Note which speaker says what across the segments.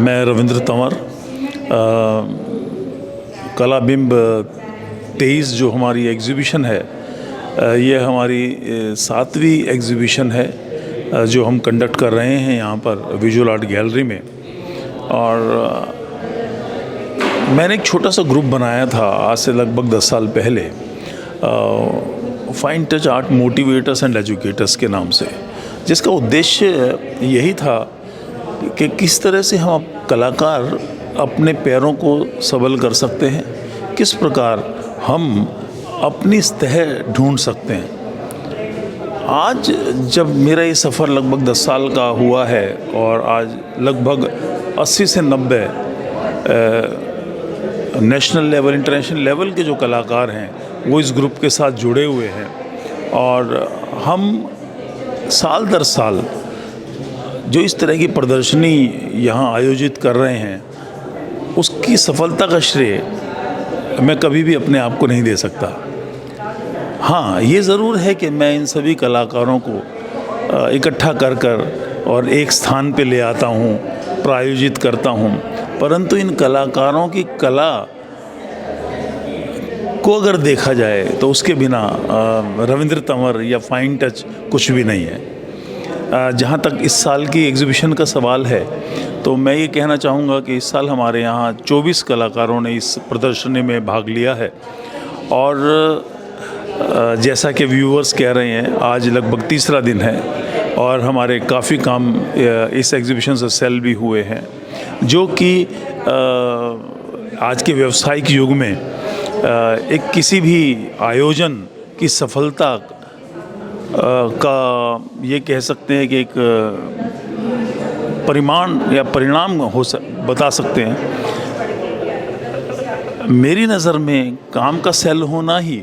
Speaker 1: मैं रविंद्र तंवर, कलाबिंब 23 जो हमारी एग्ज़िबिशन है, ये हमारी 7वीं एग्ज़िबिशन है जो हम कंडक्ट कर रहे हैं यहाँ पर विजुअल आर्ट गैलरी में। और मैंने एक छोटा सा ग्रुप बनाया था आज से लगभग 10 साल पहले, fine touch art motivators and educators के नाम से, जिसका उद्देश्य यही था कि किस तरह से हम कलाकार अपने पैरों को सबल कर सकते हैं, किस प्रकार हम अपनी सतह ढूंढ सकते हैं। आज जब मेरा ये सफ़र लगभग 10 साल का हुआ है और आज लगभग 80 से 90 नेशनल लेवल, इंटरनेशनल लेवल के जो कलाकार हैं वो इस ग्रुप के साथ जुड़े हुए हैं, और हम साल दर साल जो इस तरह की प्रदर्शनी यहाँ आयोजित कर रहे हैं, उसकी सफलता का श्रेय मैं कभी भी अपने आप को नहीं दे सकता। हाँ, ये ज़रूर है कि मैं इन सभी कलाकारों को इकट्ठा कर और एक स्थान पे ले आता हूँ, प्रायोजित करता हूँ, परंतु इन कलाकारों की कला को अगर देखा जाए तो उसके बिना रविंद्र तंवर या फाइन टच कुछ भी नहीं है। जहाँ तक इस साल की एग्ज़िबिशन का सवाल है, तो मैं ये कहना चाहूँगा कि इस साल हमारे यहाँ 24 कलाकारों ने इस प्रदर्शनी में भाग लिया है, और जैसा कि व्यूअर्स कह रहे हैं, आज लगभग तीसरा दिन है और हमारे काफ़ी काम इस एग्ज़िबिशन से सेल भी हुए हैं, जो कि आज के व्यावसायिक युग में एक किसी भी आयोजन की सफलता का ये कह सकते हैं कि एक परिमाण या परिणाम बता सकते हैं। मेरी नज़र में काम का सेल होना ही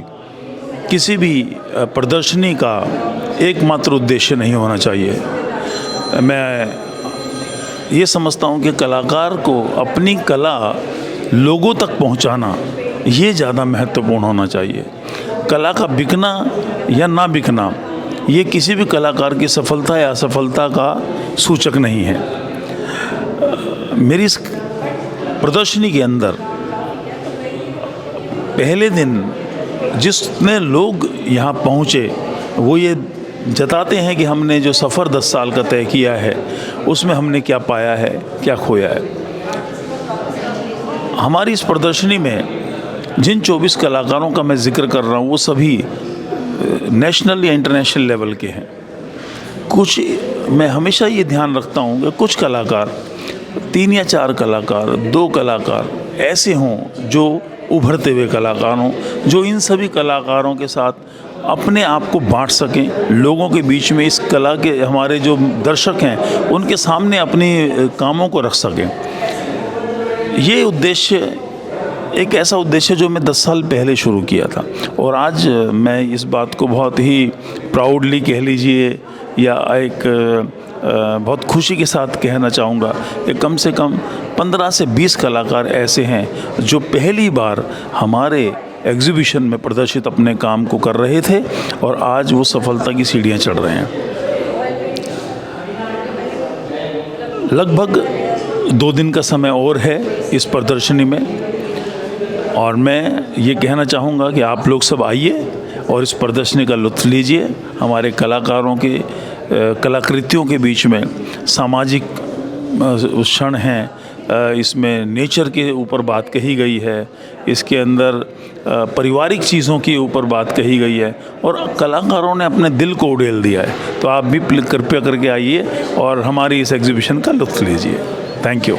Speaker 1: किसी भी प्रदर्शनी का एकमात्र उद्देश्य नहीं होना चाहिए। मैं ये समझता हूँ कि कलाकार को अपनी कला लोगों तक पहुँचाना ये ज़्यादा महत्वपूर्ण होना चाहिए। कला का बिकना या ना बिकना ये किसी भी कलाकार की सफलता या असफलता का सूचक नहीं है। मेरी इस प्रदर्शनी के अंदर पहले दिन जितने लोग यहाँ पहुँचे वो ये जताते हैं कि हमने जो सफ़र 10 साल का तय किया है उसमें हमने क्या पाया है, क्या खोया है। हमारी इस प्रदर्शनी में जिन 24 कलाकारों का मैं जिक्र कर रहा हूँ वो सभी नेशनल या इंटरनेशनल लेवल के हैं। कुछ मैं हमेशा ये ध्यान रखता हूँ कि कुछ कलाकार, 3 या 4 कलाकार, 2 कलाकार ऐसे हों जो उभरते हुए कलाकार हों, जो इन सभी कलाकारों के साथ अपने आप को बांट सकें, लोगों के बीच में इस कला के, हमारे जो दर्शक हैं उनके सामने अपनी कामों को रख सकें। ये उद्देश्य एक ऐसा उद्देश्य जो मैं 10 साल पहले शुरू किया था, और आज मैं इस बात को बहुत ही प्राउडली कह लीजिए या एक बहुत खुशी के साथ कहना चाहूँगा कि कम से कम 15 से 20 कलाकार ऐसे हैं जो पहली बार हमारे एग्ज़िबिशन में प्रदर्शित अपने काम को कर रहे थे और आज वो सफलता की सीढ़ियाँ चढ़ रहे हैं। लगभग 2 दिन का समय और है इस प्रदर्शनी में, और मैं ये कहना चाहूँगा कि आप लोग सब आइए और इस प्रदर्शनी का लुत्फ़ लीजिए। हमारे कलाकारों के कलाकृतियों के बीच में सामाजिक क्षण हैं, इसमें नेचर के ऊपर बात कही गई है, इसके अंदर पारिवारिक चीज़ों के ऊपर बात कही गई है, और कलाकारों ने अपने दिल को उड़ेल दिया है। तो आप भी कृपया करके आइए और हमारी इस एग्ज़िबिशन का लुत्फ़ लीजिए। Thank you.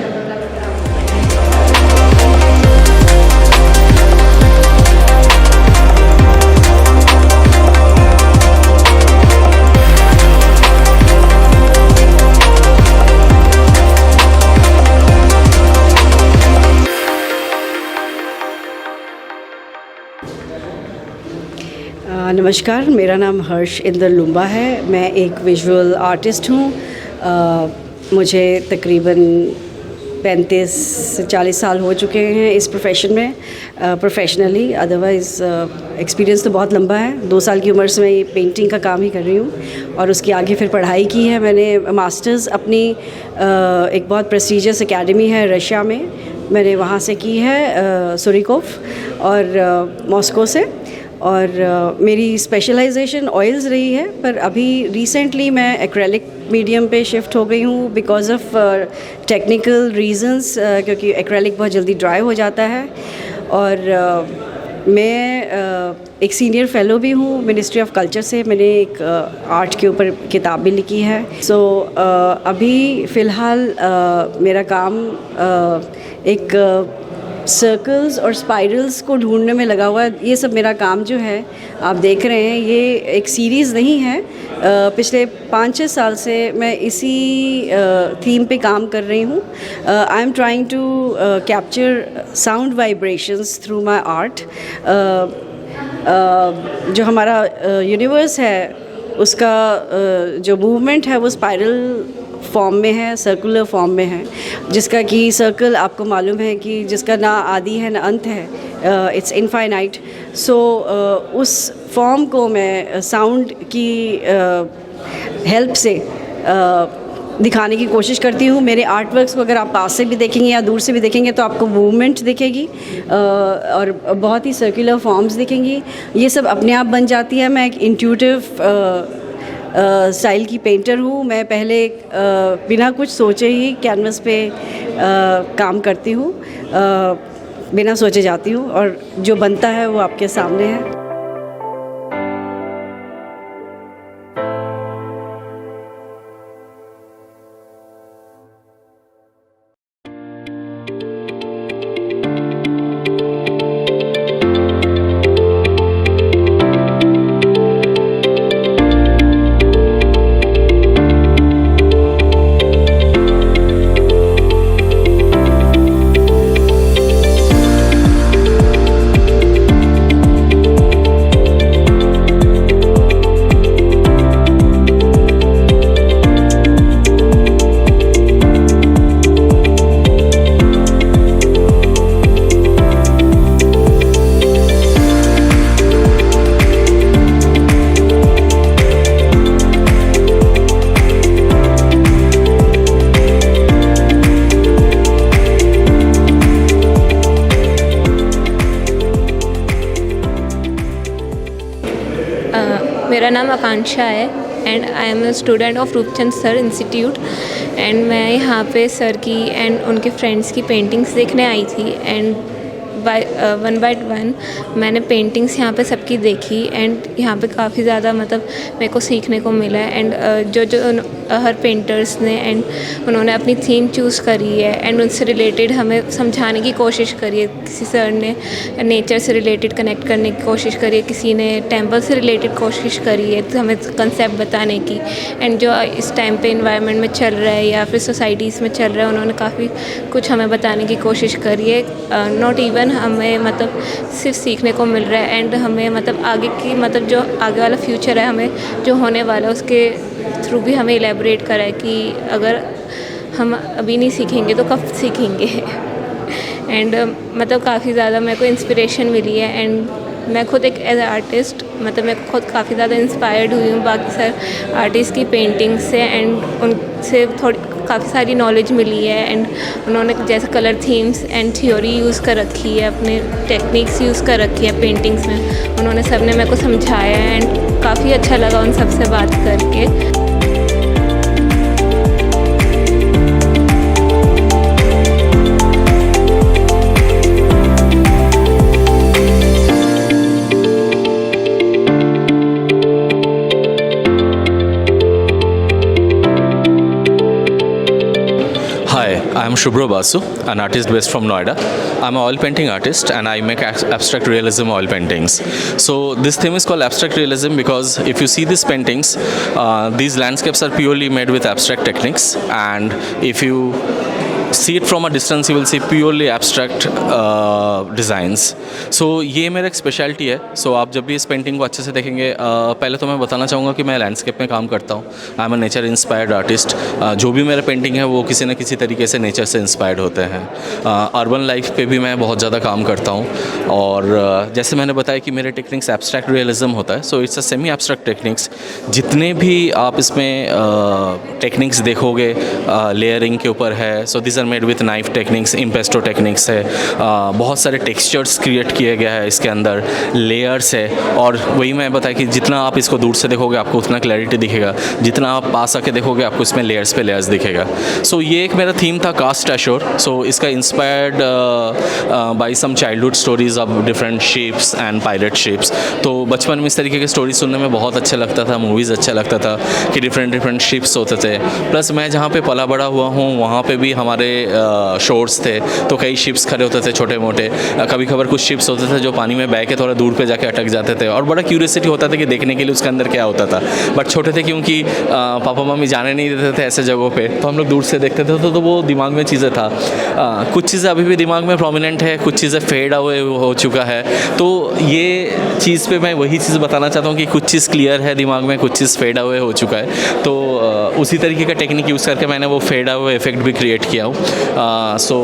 Speaker 2: नमस्कार, मेरा नाम हर्ष इंदर लुम्बा है। मैं एक विजुअल आर्टिस्ट हूँ। मुझे तकरीबन 35 से 40 साल हो चुके हैं इस प्रोफेशन में प्रोफेशनली। अदरवाइज़ एक्सपीरियंस तो बहुत लंबा है। 2 साल की उम्र से मैं ये पेंटिंग का काम ही कर रही हूँ और उसके आगे फिर पढ़ाई की है मैंने। मास्टर्स अपनी एक बहुत प्रेस्टिजियस एकेडमी है रशिया में, मैंने वहाँ से की है, सुरिकोफ और मॉस्को से। और मेरी स्पेशलाइजेशन ऑयल्स रही है, पर अभी रिसेंटली मैं एक्रेलिक मीडियम पे शिफ्ट हो गई हूँ बिकॉज ऑफ टेक्निकल रीजंस, क्योंकि एक्रेलिक बहुत जल्दी ड्राई हो जाता है। और मैं एक सीनियर फेलो भी हूँ मिनिस्ट्री ऑफ कल्चर से। मैंने एक आर्ट के ऊपर किताब भी लिखी है। सो अभी फ़िलहाल मेरा काम एक सर्कल्स और स्पाइरल्स को ढूंढने में लगा हुआ है। ये सब मेरा काम जो है आप देख रहे हैं, ये एक सीरीज़ नहीं है। पिछले 5-6 साल से मैं इसी थीम पे काम कर रही हूँ। I am trying to capture sound vibrations through my art. जो हमारा यूनिवर्स है उसका जो मूवमेंट है वो स्पाइरल फॉर्म में है, सर्कुलर फॉर्म में है, जिसका कि सर्कल आपको मालूम है कि जिसका ना आदि है ना अंत है, इट्स इनफाइनाइट। सो उस फॉर्म को मैं साउंड की हेल्प से दिखाने की कोशिश करती हूँ। मेरे आर्ट वर्क्स को अगर आप पास से भी देखेंगे या दूर से भी देखेंगे तो आपको मूवमेंट दिखेगी और बहुत ही सर्कुलर फॉर्म्स दिखेंगी। ये सब अपने आप बन जाती है। मैं एक इंट्यूटिव स्टाइल की पेंटर हूँ। मैं पहले बिना कुछ सोचे ही कैनवस पे काम करती हूँ, बिना सोचे जाती हूँ और जो बनता है वो आपके सामने है।
Speaker 3: मेरा नाम आकांक्षा है and I am a student of Roopchand sir institute. And मैं यहाँ पे सर की एंड उनके फ्रेंड्स की पेंटिंग्स देखने आई थी। एंड वन बाय वन मैंने पेंटिंग्स यहाँ पे सबकी देखी एंड यहाँ पे काफ़ी ज़्यादा मतलब मेरे को सीखने को मिला है। एंड हर पेंटर्स ने एंड उन्होंने अपनी थीम चूज़ करी है एंड उनसे रिलेटेड हमें समझाने की कोशिश करी है। किसी सर ने नेचर से रिलेटेड कनेक्ट करने की कोशिश करी है, किसी ने टेम्पल से रिलेटेड कोशिश करी है तो हमें कंसेप्ट बताने की। एंड जो इस टाइम पे इन्वायरमेंट में चल रहा है या फिर सोसाइटीज़ में चल रहा है, उन्होंने काफ़ी कुछ हमें बताने की कोशिश करी है। नॉट इवन हमें मतलब सिर्फ सीखने को मिल रहा है एंड हमें मतलब आगे की मतलब जो आगे वाला फ्यूचर है हमें जो होने वाला है उसके थ्रू भी हमें इलेबोरेट करा है कि अगर हम अभी नहीं सीखेंगे तो कब सीखेंगे। एंड मतलब काफ़ी ज़्यादा मेरे को इंस्पिरेशन मिली है एंड मैं खुद एक एज आर्टिस्ट मतलब मैं खुद काफ़ी ज़्यादा इंस्पायर्ड हुई हूँ बाकी सर आर्टिस्ट की पेंटिंग से एंड उनसे थोड़ी काफ़ी सारी नॉलेज मिली है। एंड उन्होंने जैसे colour themes and theory use कर रखी है, अपने टेक्निक्स यूज़ कर रखी है पेंटिंग्स में, उन्होंने सब ने मेरे को समझाया है एंड काफ़ी अच्छा लगा उन सब से बात करके।
Speaker 4: Hi, I am Shubhro Basu, an artist based from Noida. I'm an oil painting artist and I make abstract realism oil paintings. So this theme is called abstract realism because if you see these paintings, these landscapes are purely made with abstract techniques, and if you see it from a distance you will see purely abstract designs. So ये मेरा एक speciality है. So आप जब भी इस painting को अच्छे से देखेंगे, पहले तो मैं बताना चाहूँगा कि मैं लैंडस्केप में काम करता हूँ. I am a nature inspired artist. जो भी मेरा पेंटिंग है वो किसी न किसी तरीके से नेचर से इंस्पायर्ड होते हैं. अर्बन लाइफ पे भी मैं बहुत ज़्यादा काम करता हूँ. और जैसे मैंने बताया कि मेरे टेक्निक्स एब्स्ट्रैक्ट रियलिज्म होता है. So it's a semi abstract techniques. जितने भी आप इसमें टेक्निक्स देखोगे लेयरिंग के ऊपर है. So this are made with knife techniques, impasto techniques है. बहुत सारे टेक्सचर्स क्रिएट किए गया है इसके अंदर, लेयर्स है. और वही मैं बताया कि जितना आप इसको दूर से देखोगे आपको उतना क्लैरिटी दिखेगा, जितना आप पास आके देखोगे आपको इसमें लेयर्स पे लेयर्स दिखेगा. सो ये एक मेरा थीम था, कास्ट एश्योर. सो इसका inspired by some childhood stories of different ships and pirate ships. तो बचपन में इस तरीके के स्टोरी सुनने में बहुत अच्छा लगता था, मूवीज़ अच्छा लगता था कि डिफरेंट शिप्स होते थे. प्लस मैं जहाँ पे पला बड़ा हुआ हूँ वहाँ पे भी हमारे शोर्स थे, तो कई शिप्स खड़े होते थे छोटे मोटे. कभी कभार कुछ शिप्स होते थे जो पानी में बह के थोड़ा दूर पे जाके अटक जाते थे, और बड़ा क्यूरियोसिटी होता था कि देखने के लिए उसके अंदर क्या होता था. बट छोटे थे क्योंकि पापा मम्मी जाने नहीं देते थे ऐसे जगहों पे, तो हम लोग दूर से देखते थे. तो वो दिमाग में चीज़ें था. कुछ चीज़ें अभी भी दिमाग में प्रोमिनेंट है, कुछ चीज़ें फेड अवे हो चुका है. तो ये चीज़ पे मैं वही चीज़ बताना चाहता हूँ कि कुछ चीज़ क्लियर है दिमाग में, कुछ चीज़ फेड अवे हो चुका है. तो उसी तरीके का टेक्निक यूज़ करके मैंने वो फेड अवे इफेक्ट भी क्रिएट किया हूँ. So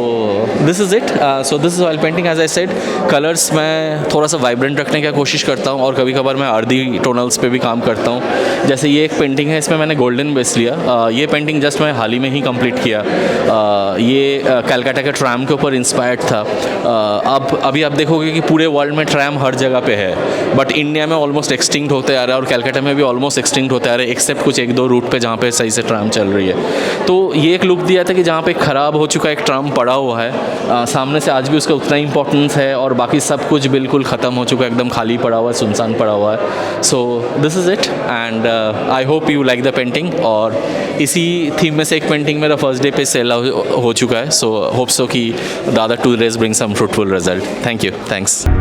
Speaker 4: this is it. So this is oil painting. As I said, colours मैं थोड़ा सा वाइब्रेंट रखने की कोशिश करता हूँ, और कभी कभार मैं अर्दी टोनल्स पे भी काम करता हूँ. जैसे ये एक पेंटिंग है, इसमें मैंने गोल्डन बेस लिया. ये पेंटिंग जस्ट मैं हाल ही में ही कंप्लीट किया. ये कलकत्ता के ट्रैम के ऊपर इंस्पायर्ड था. अभी आप देखोगे कि पूरे वर्ल्ड में ट्रैम हर जगह पे है, बट इंडिया में ऑलमोस्ट एक्सटिंक्ट होते आ रहा है, और कलकत्ता में भी ऑलमोस्ट एक्सटिंक्ट होते आ रहे हैं, एक्सेप्ट कुछ एक दो रूट पे जहाँ पे सही से ट्रैम चल रही है. तो ये एक लुक दिया था कि जहाँ पे ख़राब हो चुका एक ट्रैम पड़ा हुआ है, सामने से आज भी उसका उतना इंपॉर्टेंस है, और बाकी सब कुछ बिल्कुल ख़त्म हो चुका है, एकदम खाली पड़ा हुआ है, सुनसान पड़ा हुआ है. So this is it, and I hope you like the painting. और इसी थीम में से एक पेंटिंग मेरा फर्स्ट डे पे सेल हो चुका है. सो होप सो कि the other 2 days bring some fruitful result. Thank you. Thanks.